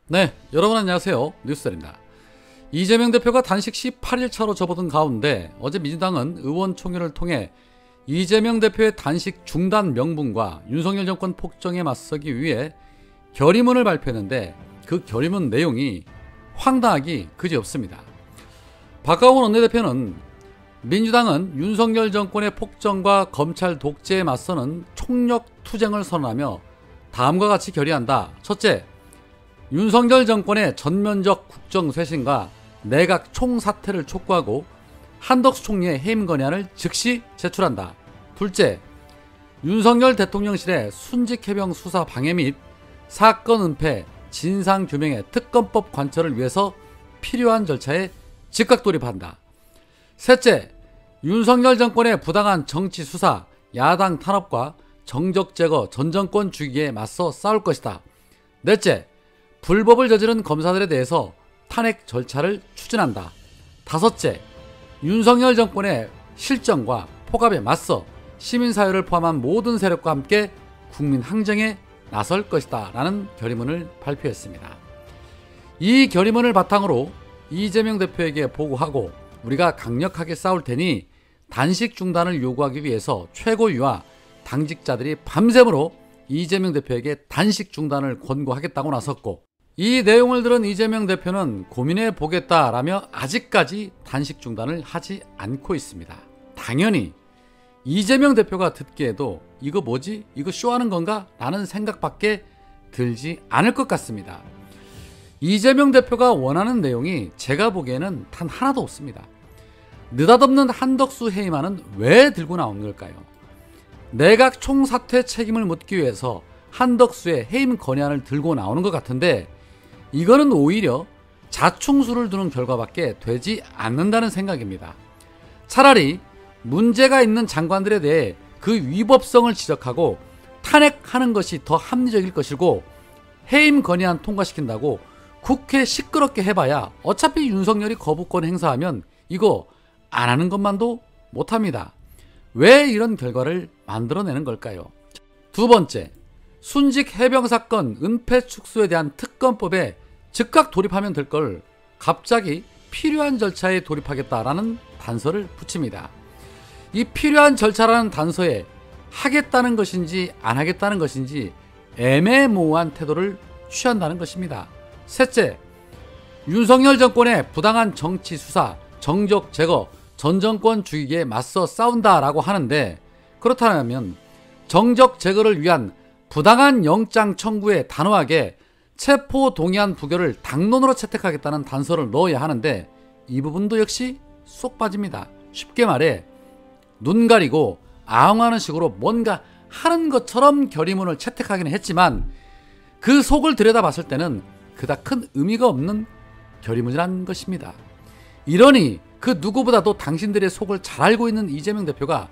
네, 여러분 안녕하세요. 뉴스입니다. 이재명 대표가 단식 18일 차로 접어든 가운데 어제 민주당은 의원총회를 통해 이재명 대표의 단식 중단 명분과 윤석열 정권 폭정에 맞서기 위해 결의문을 발표했는데 그 결의문 내용이 황당하기 그지없습니다. 박가원 원내대표는 민주당은 윤석열 정권의 폭정과 검찰 독재에 맞서는 총력 투쟁을 선언하며 다음과 같이 결의한다. 첫째, 윤석열 정권의 전면적 국정쇄신과 내각 총사퇴를 촉구하고 한덕수 총리의 해임 건의안을 즉시 제출한다. 둘째, 윤석열 대통령실의 순직해병 수사 방해 및 사건 은폐, 진상규명의 특검법 관철을 위해서 필요한 절차에 즉각 돌입한다. 셋째, 윤석열 정권의 부당한 정치 수사, 야당 탄압과 정적 제거, 전 정권 주기에 맞서 싸울 것이다. 넷째, 불법을 저지른 검사들에 대해서 탄핵 절차를 추진한다. 다섯째, 윤석열 정권의 실정과 폭압에 맞서 시민사회를 포함한 모든 세력과 함께 국민 항쟁에 나설 것이다 라는 결의문을 발표했습니다. 이 결의문을 바탕으로 이재명 대표에게 보고하고 우리가 강력하게 싸울 테니 단식 중단을 요구하기 위해서 최고위와 당직자들이 밤샘으로 이재명 대표에게 단식 중단을 권고하겠다고 나섰고, 이 내용을 들은 이재명 대표는 고민해 보겠다라며 아직까지 단식 중단을 하지 않고 있습니다. 당연히 이재명 대표가 듣기에도 이거 뭐지? 이거 쇼하는 건가? 라는 생각밖에 들지 않을 것 같습니다. 이재명 대표가 원하는 내용이 제가 보기에는 단 하나도 없습니다. 느닷없는 한덕수 해임안은 왜 들고 나온 걸까요? 내각 총사퇴 책임을 묻기 위해서 한덕수의 해임 건의안을 들고 나오는 것 같은데, 이거는 오히려 자충수를 두는 결과밖에 되지 않는다는 생각입니다. 차라리 문제가 있는 장관들에 대해 그 위법성을 지적하고 탄핵하는 것이 더 합리적일 것이고, 해임 건의안 통과시킨다고 국회 시끄럽게 해봐야 어차피 윤석열이 거부권 행사하면 이거 안 하는 것만도 못합니다. 왜 이런 결과를 만들어내는 걸까요? 두 번째, 순직 해병 사건 은폐 축소에 대한 특검법에 즉각 돌입하면 될 걸 갑자기 필요한 절차에 돌입하겠다라는 단서를 붙입니다. 이 필요한 절차라는 단서에 하겠다는 것인지 안 하겠다는 것인지 애매모호한 태도를 취한다는 것입니다. 셋째, 윤석열 정권의 부당한 정치 수사, 정적 제거, 전 정권 주기에 맞서 싸운다라고 하는데, 그렇다면 정적 제거를 위한 부당한 영장 청구에 단호하게 체포 동의안 부결을 당론으로 채택하겠다는 단서를 넣어야 하는데, 이 부분도 역시 쏙 빠집니다. 쉽게 말해 눈 가리고 아웅하는 식으로 뭔가 하는 것처럼 결의문을 채택하기는 했지만 그 속을 들여다봤을 때는 그닥 큰 의미가 없는 결의문이라는 것입니다. 이러니 그 누구보다도 당신들의 속을 잘 알고 있는 이재명 대표가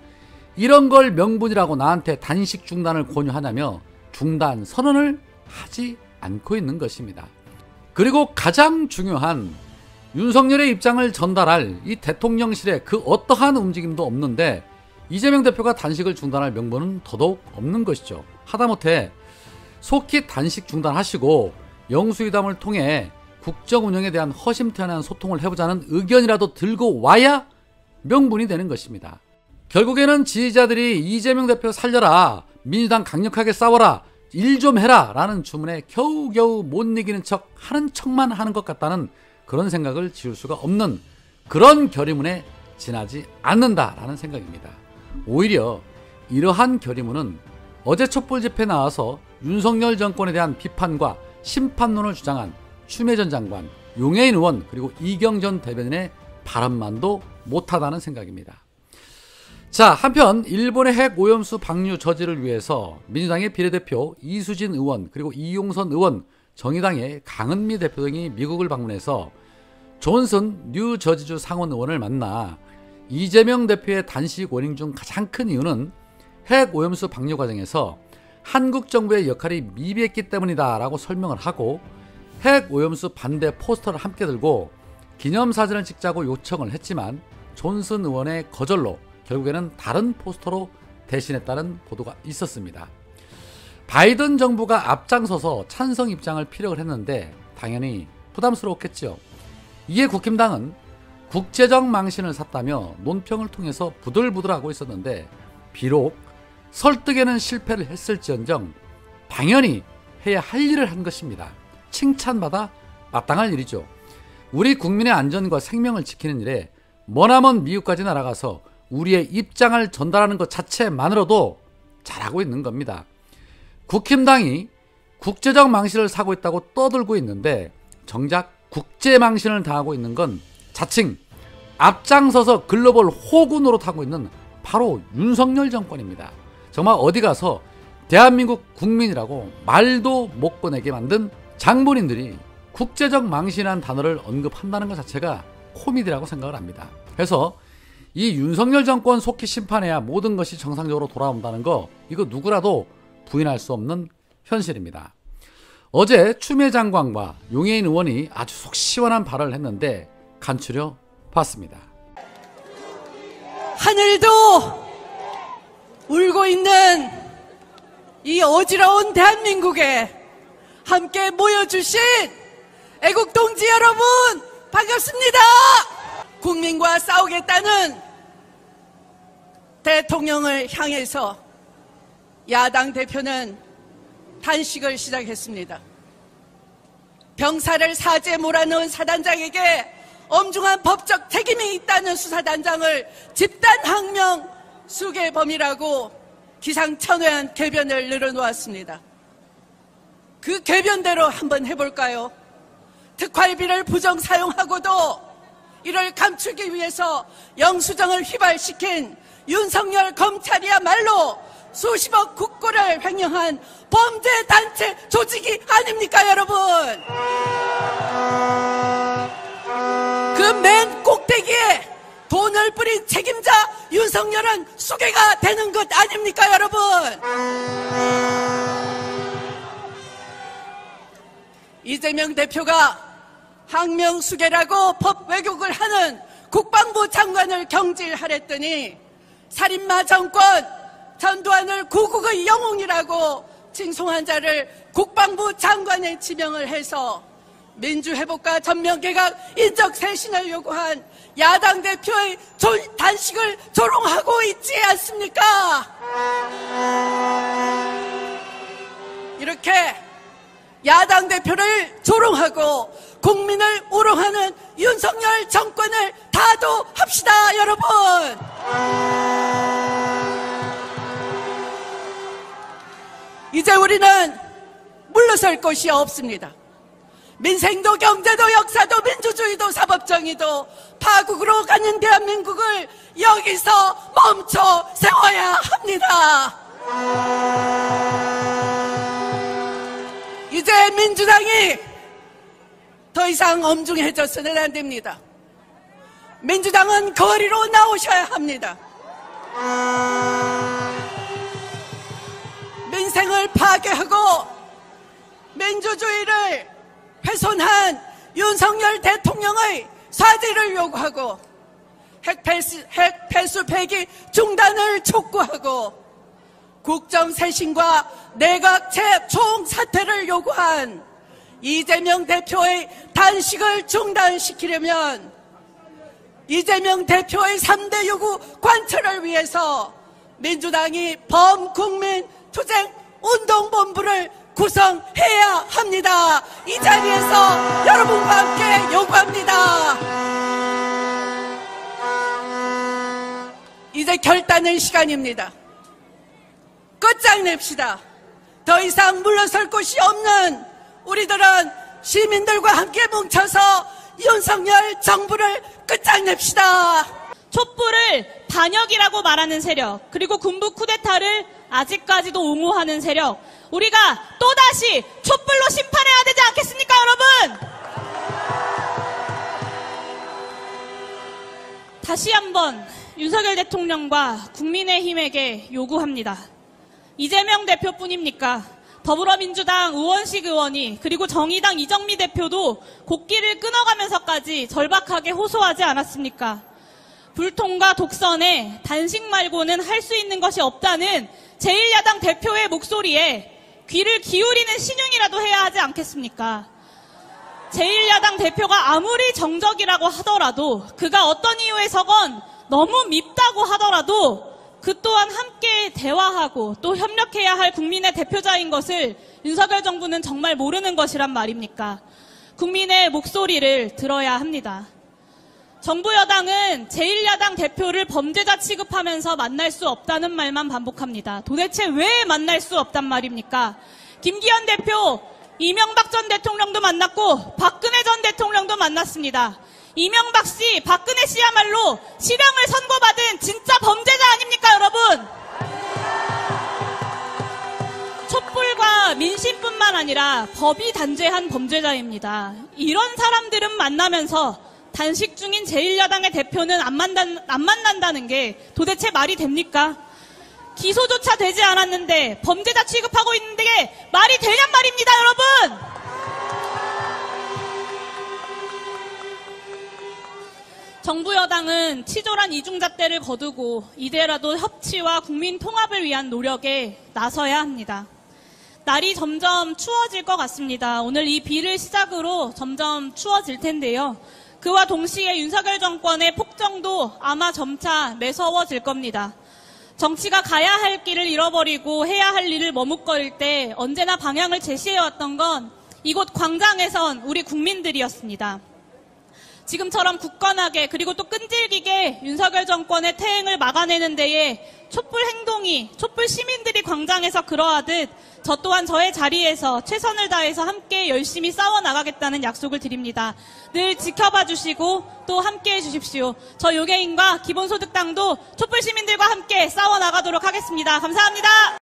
이런 걸 명분이라고 나한테 단식 중단을 권유하냐며 중단 선언을 하지 않고 있는 것입니다. 그리고 가장 중요한 윤석열의 입장을 전달할 이 대통령실의 그 어떠한 움직임도 없는데 이재명 대표가 단식을 중단할 명분은 더더욱 없는 것이죠. 하다못해 속히 단식 중단하시고 영수회담을 통해 국정 운영에 대한 허심탄회한 소통을 해보자는 의견이라도 들고 와야 명분이 되는 것입니다. 결국에는 지지자들이 이재명 대표 살려라, 민주당 강력하게 싸워라, 일 좀 해라 라는 주문에 겨우겨우 못 이기는 척 하는 척만 하는 것 같다는 그런 생각을 지울 수가 없는 그런 결의문에 지나지 않는다라는 생각입니다. 오히려 이러한 결의문은 어제 촛불 집회에 나와서 윤석열 정권에 대한 비판과 심판론을 주장한 추미애 전 장관, 용해인 의원, 그리고 이경 전 대변인의 발언만도 못하다는 생각입니다. 자, 한편 일본의 핵 오염수 방류 저지를 위해서 민주당의 비례대표 이수진 의원, 그리고 이용선 의원, 정의당의 강은미 대표 등이 미국을 방문해서 존슨 뉴저지주 상원 의원을 만나 이재명 대표의 단식 원인 중 가장 큰 이유는 핵 오염수 방류 과정에서 한국 정부의 역할이 미비했기 때문이다 라고 설명을 하고, 핵 오염수 반대 포스터를 함께 들고 기념사진을 찍자고 요청을 했지만 존슨 의원의 거절로 결국에는 다른 포스터로 대신했다는 보도가 있었습니다. 바이든 정부가 앞장서서 찬성 입장을 피력을 했는데 당연히 부담스러웠겠죠. 이에 국힘당은 국제적 망신을 샀다며 논평을 통해서 부들부들하고 있었는데 비록 설득에는 실패를 했을지언정 당연히 해야 할 일을 한 것입니다. 칭찬받아 마땅할 일이죠. 우리 국민의 안전과 생명을 지키는 일에 머나먼 미국까지 날아가서 우리의 입장을 전달하는 것 자체만으로도 잘하고 있는 겁니다. 국힘당이 국제적 망신을 사고 있다고 떠들고 있는데 정작 국제 망신을 당하고 있는 건 자칭 앞장서서 글로벌 호구 노릇하고 있는 바로 윤석열 정권입니다. 정말 어디 가서 대한민국 국민이라고 말도 못 꺼내게 만든 장본인들이 국제적 망신이라는 단어를 언급한다는 것 자체가 코미디라고 생각을 합니다. 그래서 이 윤석열 정권 속히 심판해야 모든 것이 정상적으로 돌아온다는 거, 이거 누구라도 부인할 수 없는 현실입니다. 어제 추미애 장관과 용해인 의원이 아주 속 시원한 발언을 했는데 간추려 봤습니다. 하늘도 울고 있는 이 어지러운 대한민국에 함께 모여주신 애국 동지 여러분 반갑습니다. 국민과 싸우겠다는 대통령을 향해서 야당 대표는 단식을 시작했습니다. 병사를 사지에 몰아넣은 사단장에게 엄중한 법적 책임이 있다는 수사단장을 집단항명 수괴범이라고 기상천외한 궤변을 늘어놓았습니다. 그 궤변대로 한번 해볼까요? 특활비를 부정 사용하고도 이를 감추기 위해서 영수증을 휘발시킨 윤석열 검찰이야말로 수십억 국고를 횡령한 범죄단체 조직이 아닙니까, 여러분? 그 맨 꼭대기에 돈을 뿌린 책임자 윤석열은 수괴가 되는 것 아닙니까, 여러분? 이재명 대표가 항명수괴라고 법 왜곡을 하는 국방부 장관을 경질하랬더니 살인마 정권 전두환을 구국의 영웅이라고 칭송한 자를 국방부 장관에 지명을 해서 민주회복과 전면개각 인적쇄신을 요구한 야당 대표의 단식을 조롱하고 있지 않습니까? 이렇게 야당 대표를 조롱하고 국민을 우롱하는 윤석열 정권을 다도합시다, 여러분. 이제 우리는 물러설 곳이 없습니다. 민생도 경제도 역사도 민주주의도 사법정의도 파국으로 가는 대한민국을 여기서 멈춰 세워야 합니다. 이제 민주당이 더 이상 엄중해져서는 안 됩니다. 민주당은 거리로 나오셔야 합니다. 민생을 파괴하고 민주주의를 훼손한 윤석열 대통령의 사죄를 요구하고 핵폐수 폐기 중단을 촉구하고 국정쇄신과 내각 총사퇴를 요구한 이재명 대표의 단식을 중단시키려면 이재명 대표의 3대 요구 관철을 위해서 민주당이 범국민 투쟁 운동본부를 구성해야 합니다. 이 자리에서 여러분과 함께 요구합니다. 이제 결단의 시간입니다. 끝장냅시다. 더 이상 물러설 곳이 없는 우리들은 시민들과 함께 뭉쳐서 윤석열 정부를 끝장냅시다. 촛불을 반역이라고 말하는 세력, 그리고 군부 쿠데타를 아직까지도 옹호하는 세력, 우리가 또다시 촛불로 심판해야 되지 않겠습니까, 여러분? 다시 한번 윤석열 대통령과 국민의힘에게 요구합니다. 이재명 대표뿐입니까? 더불어민주당 우원식 의원이, 그리고 정의당 이정미 대표도 곡기를 끊어가면서까지 절박하게 호소하지 않았습니까? 불통과 독선에 단식 말고는 할 수 있는 것이 없다는 제1야당 대표의 목소리에 귀를 기울이는 신용이라도 해야 하지 않겠습니까? 제1야당 대표가 아무리 정적이라고 하더라도, 그가 어떤 이유에서건 너무 밉다고 하더라도 그 또한 함께 대화하고 또 협력해야 할 국민의 대표자인 것을 윤석열 정부는 정말 모르는 것이란 말입니까? 국민의 목소리를 들어야 합니다. 정부 여당은 제1야당 대표를 범죄자 취급하면서 만날 수 없다는 말만 반복합니다. 도대체 왜 만날 수 없단 말입니까? 김기현 대표, 이명박 전 대통령도 만났고 박근혜 전 대통령도 만났습니다. 이명박 씨, 박근혜 씨야말로 실형을 선고받은 진짜 범죄자 아닙니까, 여러분? 촛불과 민심뿐만 아니라 법이 단죄한 범죄자입니다. 이런 사람들은 만나면서 단식 중인 제1야당의 대표는 안 만난다는 게 도대체 말이 됩니까? 기소조차 되지 않았는데 범죄자 취급하고 있는데 이게 말이 되냔 말입니다, 여러분! 정부 여당은 치졸한 이중잣대를 거두고 이대라도 협치와 국민 통합을 위한 노력에 나서야 합니다. 날이 점점 추워질 것 같습니다. 오늘 이 비를 시작으로 점점 추워질 텐데요. 그와 동시에 윤석열 정권의 폭정도 아마 점차 매서워질 겁니다. 정치가 가야 할 길을 잃어버리고 해야 할 일을 머뭇거릴 때 언제나 방향을 제시해왔던 건 이곳 광장에선 우리 국민들이었습니다. 지금처럼 굳건하게 그리고 또 끈질기게 윤석열 정권의 퇴행을 막아내는 데에 촛불 시민들이 광장에서 그러하듯 저 또한 저의 자리에서 최선을 다해서 함께 열심히 싸워나가겠다는 약속을 드립니다. 늘 지켜봐 주시고 또 함께해 주십시오. 저 요괴인과 기본소득당도 촛불 시민들과 함께 싸워나가도록 하겠습니다. 감사합니다.